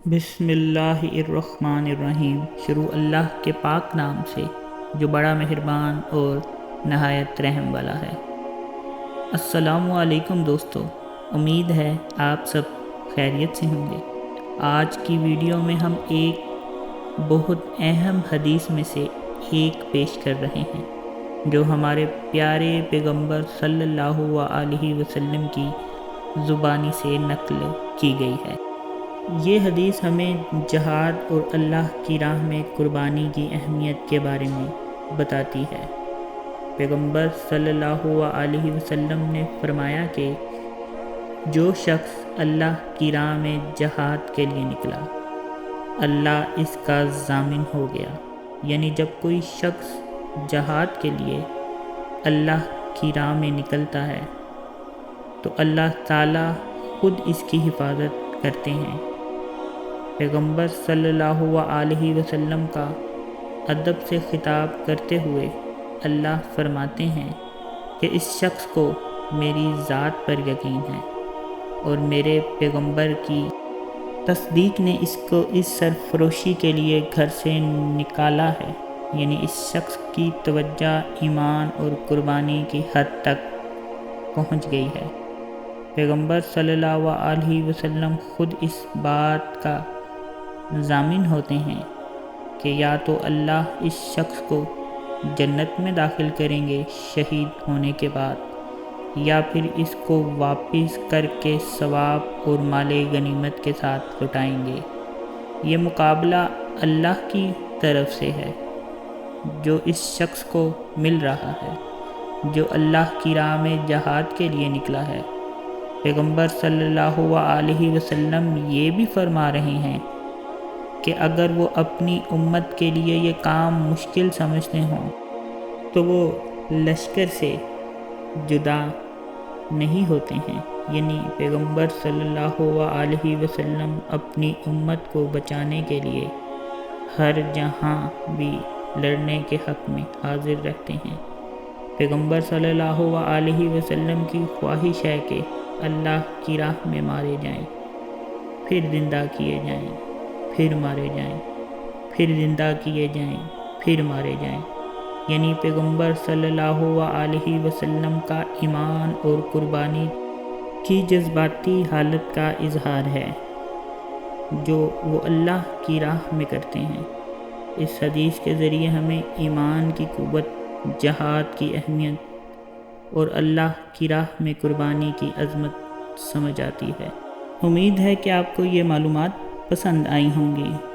بسم اللہ الرحمن الرحیم۔ شروع اللہ کے پاک نام سے جو بڑا مہربان اور نہایت رحم والا ہے۔ السلام علیکم دوستو، امید ہے آپ سب خیریت سے ہوں گے۔ آج کی ویڈیو میں ہم ایک بہت اہم حدیث میں سے ایک پیش کر رہے ہیں جو ہمارے پیارے پیغمبر صلی اللہ علیہ وسلم کی زبانی سے نقل کی گئی ہے۔ یہ حدیث ہمیں جہاد اور اللہ کی راہ میں قربانی کی اہمیت کے بارے میں بتاتی ہے۔ پیغمبر صلی اللہ علیہ وسلم نے فرمایا کہ جو شخص اللہ کی راہ میں جہاد کے لیے نکلا، اللہ اس کا ضامن ہو گیا۔ یعنی جب کوئی شخص جہاد کے لیے اللہ کی راہ میں نکلتا ہے تو اللہ تعالیٰ خود اس کی حفاظت کرتے ہیں۔ پیغمبر صلی اللہ علیہ وسلم کا ادب سے خطاب کرتے ہوئے اللہ فرماتے ہیں کہ اس شخص کو میری ذات پر یقین ہے اور میرے پیغمبر کی تصدیق نے اس کو اس سرفروشی کے لیے گھر سے نکالا ہے۔ یعنی اس شخص کی توجہ ایمان اور قربانی کی حد تک پہنچ گئی ہے۔ پیغمبر صلی اللہ علیہ وسلم خود اس بات کا ضامن ہوتے ہیں کہ یا تو اللہ اس شخص کو جنت میں داخل کریں گے شہید ہونے کے بعد، یا پھر اس کو واپس کر کے ثواب اور مال غنیمت کے ساتھ لوٹائیں گے۔ یہ مقابلہ اللہ کی طرف سے ہے جو اس شخص کو مل رہا ہے جو اللہ کی راہ میں جہاد کے لیے نکلا ہے۔ پیغمبر صلی اللہ علیہ وسلم یہ بھی فرما رہے ہیں کہ اگر وہ اپنی امت کے لیے یہ کام مشکل سمجھتے ہوں تو وہ لشکر سے جدا نہیں ہوتے ہیں۔ یعنی پیغمبر صلی اللہ علیہ وسلم اپنی امت کو بچانے کے لیے ہر جہاں بھی لڑنے کے حق میں حاضر رہتے ہیں۔ پیغمبر صلی اللہ علیہ وسلم کی خواہش ہے کہ اللہ کی راہ میں مارے جائیں، پھر زندہ کیے جائیں، پھر مارے جائیں، پھر زندہ کیے جائیں، پھر مارے جائیں۔ یعنی پیغمبر صلی اللہ علیہ وسلم کا ایمان اور قربانی کی جذباتی حالت کا اظہار ہے جو وہ اللہ کی راہ میں کرتے ہیں۔ اس حدیث کے ذریعے ہمیں ایمان کی قوت، جہاد کی اہمیت اور اللہ کی راہ میں قربانی کی عظمت سمجھ آتی ہے۔ امید ہے کہ آپ کو یہ معلومات پسند آئی ہوں گی۔